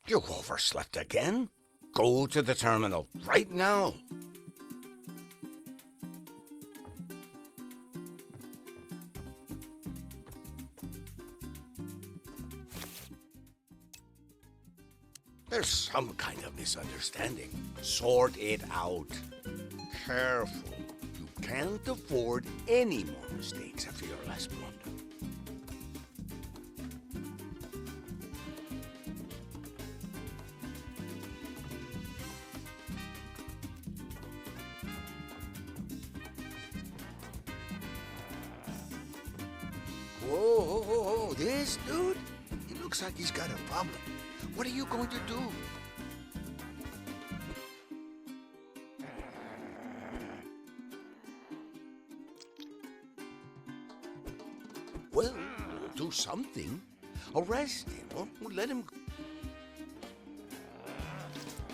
You've overslept again? Go to the terminal right now. There's some kind of misunderstanding. Sort it out. Careful. You can't afford any more mistakes after your last blunder. Whoa, this dude? He looks like he's got a problem. What are you going to do? Well, do something. Arrest him or let him go.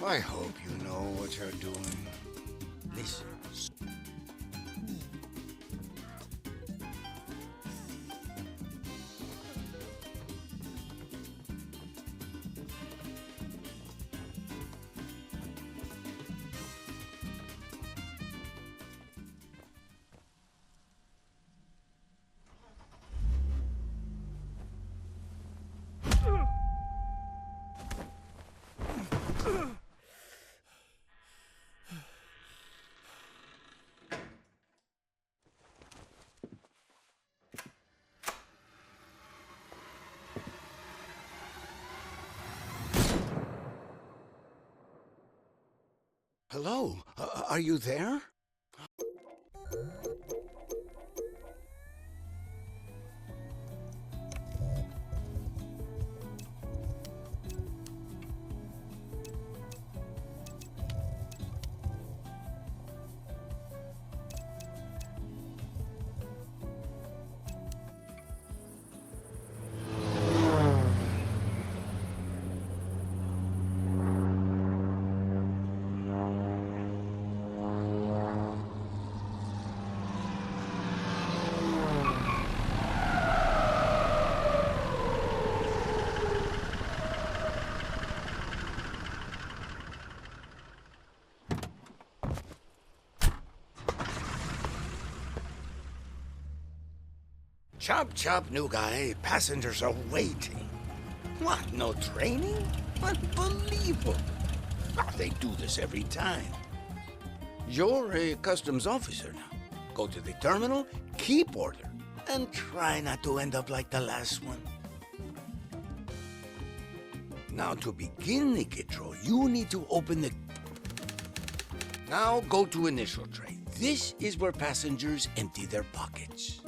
I hope you know what you're doing. Listen. Hello, are you there? Chop, chop, new guy. Passengers are waiting. What, no training? Unbelievable. Ah, they do this every time. You're a customs officer now. Go to the terminal, keep order, and try not to end up like the last one. Now, to begin the control, you need to open the... Now, go to initial tray. This is where passengers empty their pockets.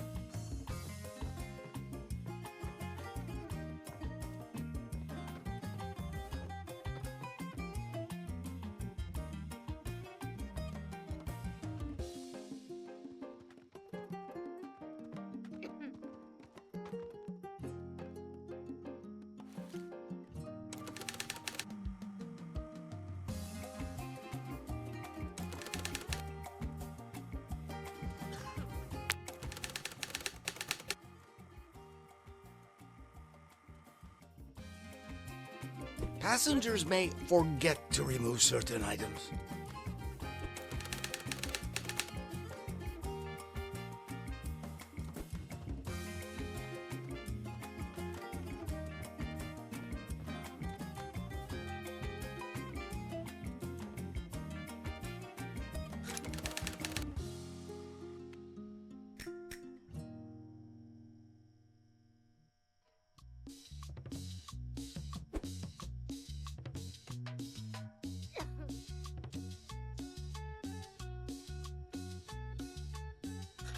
Passengers may forget to remove certain items.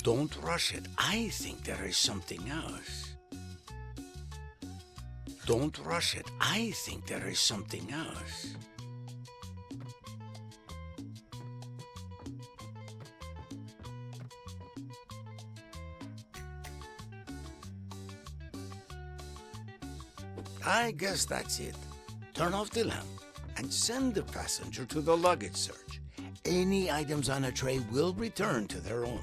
Don't rush it. I think there is something else. Don't rush it. I think there is something else. I guess that's it. Turn off the lamp and send the passenger to the luggage search. Any items on a tray will return to their owner.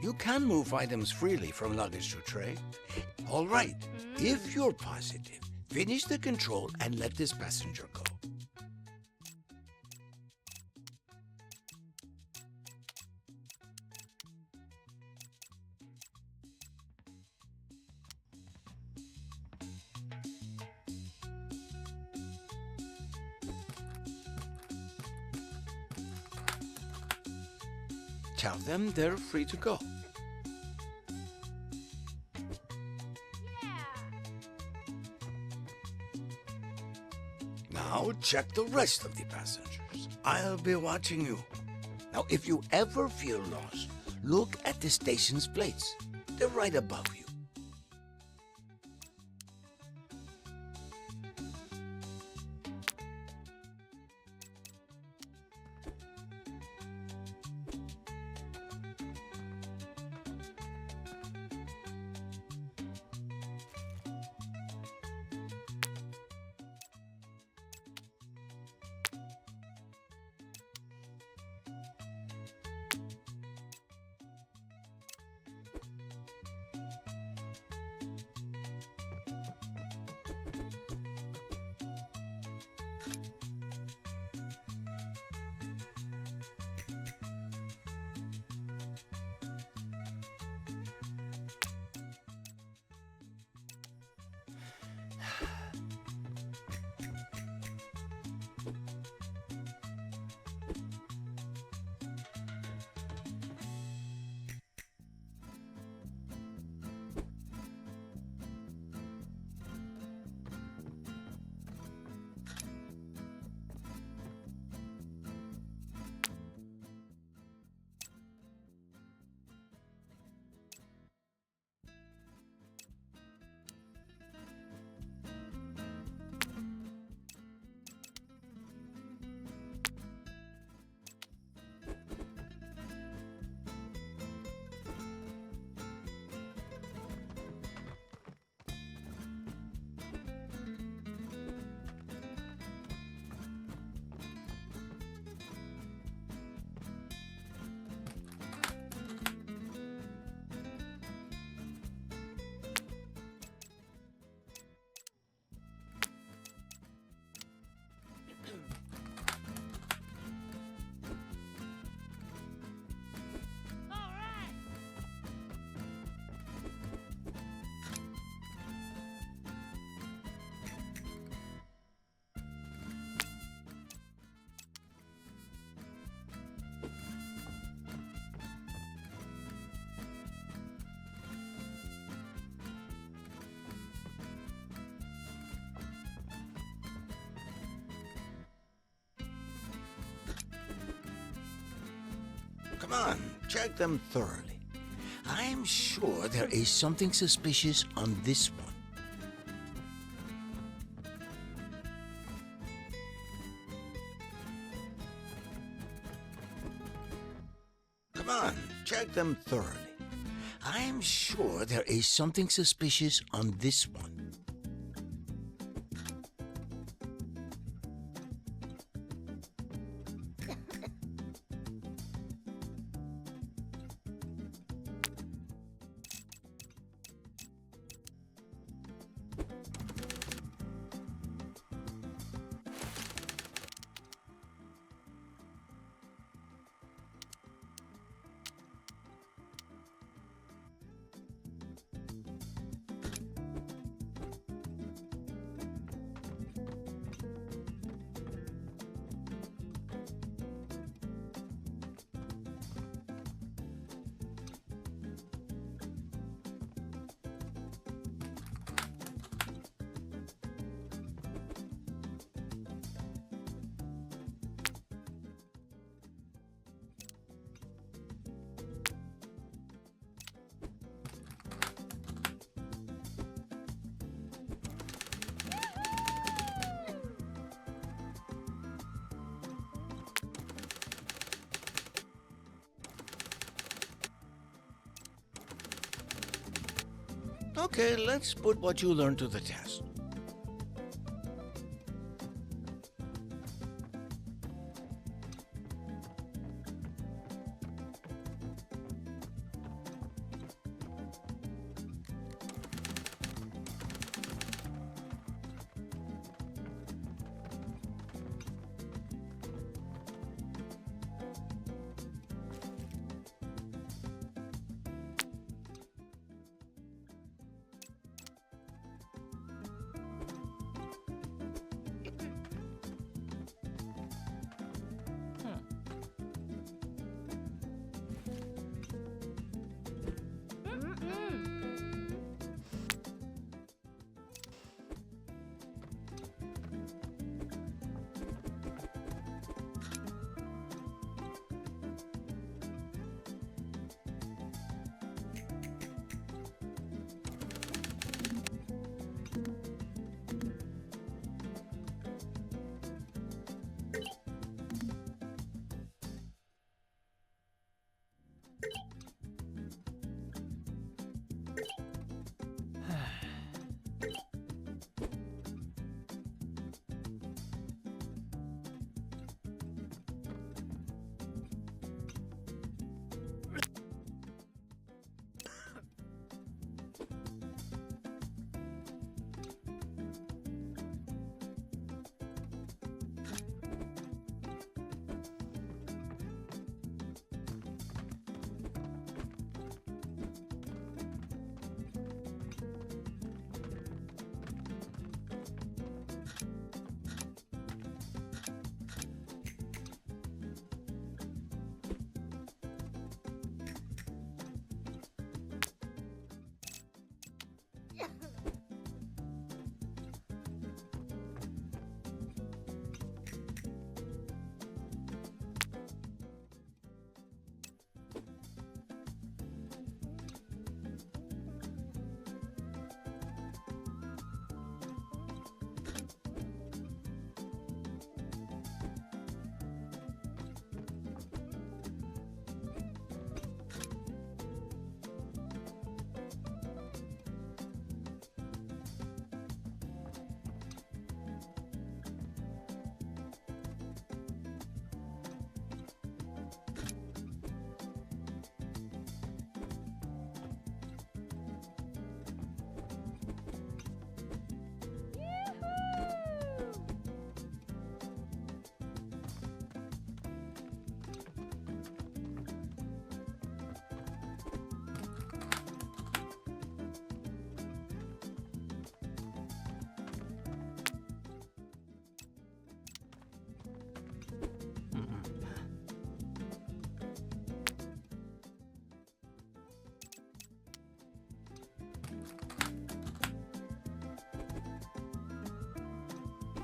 You can move items freely from luggage to tray. All right, if you're positive, finish the control and let this passenger go. Tell them they're free to go. Now check the rest of the passengers. I'll be watching you. Now, if you ever feel lost, look at the station's plates. They're right above you. Come on, check them thoroughly. I'm sure there is something suspicious on this one. Come on, check them thoroughly. I'm sure there is something suspicious on this one. Okay, let's put what you learned to the test.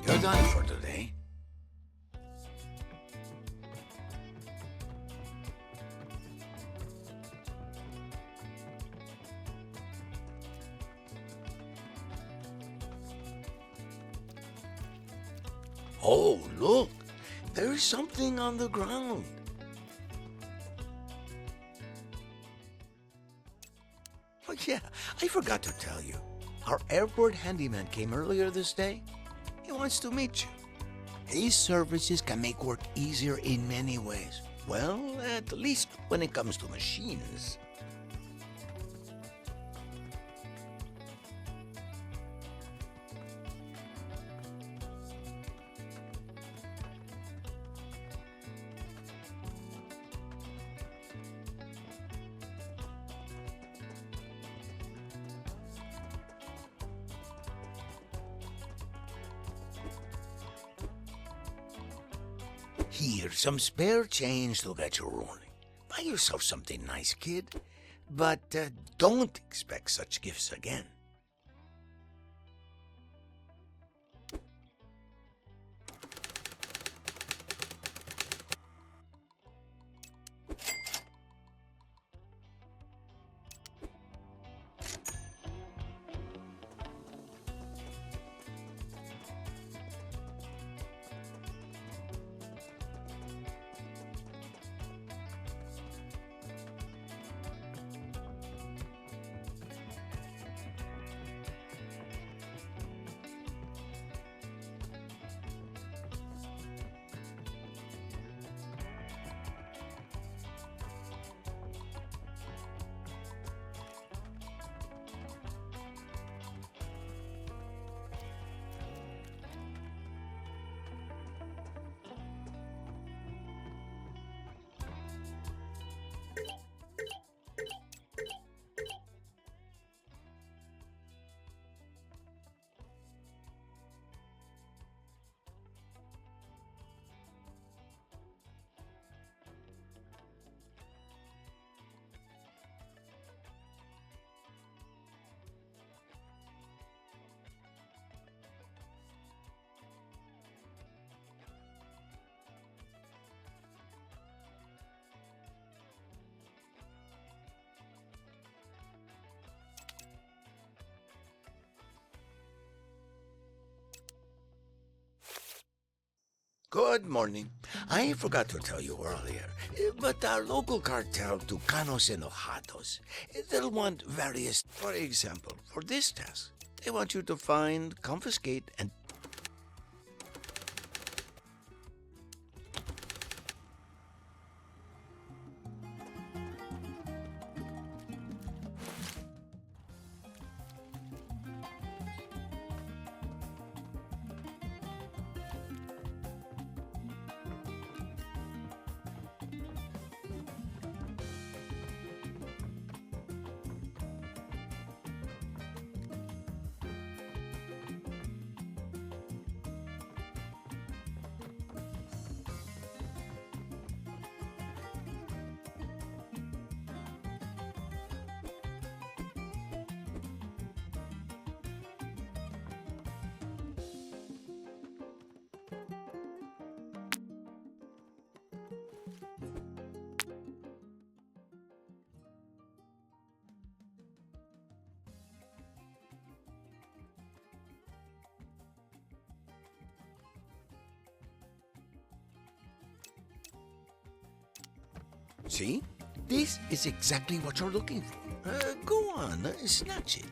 You're done for today. Oh, look! There is something on the ground. Oh, yeah, I forgot to tell you. Our airport handyman came earlier this day. He wants to meet you. These services can make work easier in many ways. Well, at least when it comes to machines. Here's some spare change to get you rolling. Buy yourself something nice, kid. But don't expect such gifts again. Good morning. I forgot to tell you earlier, but our local cartel Tucanos Enojados, they'll want various... For example, for this task, they want you to find, confiscate, and... See? This is exactly what you're looking for. Go on, snatch it.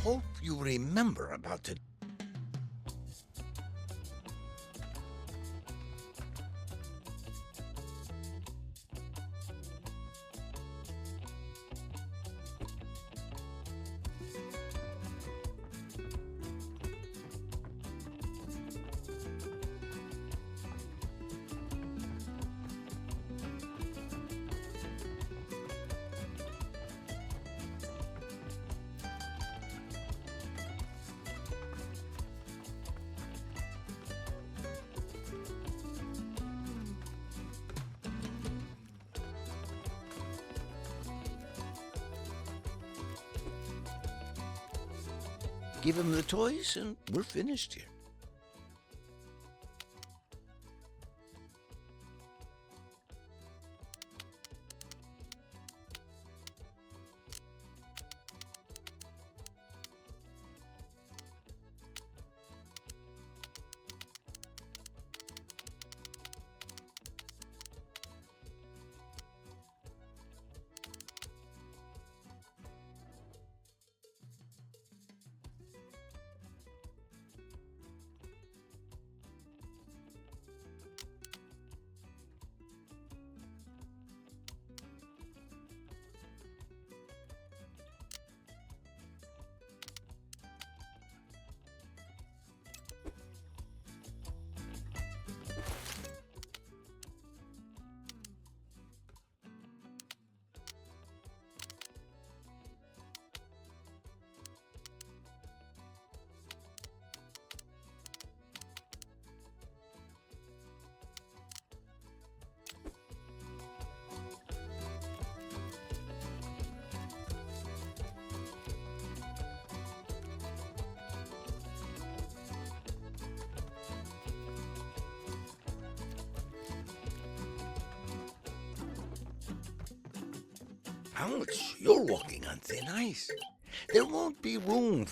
Hope you remember about the... Give him the toys and we're finished here. Ouch, you're walking on thin ice. There won't be room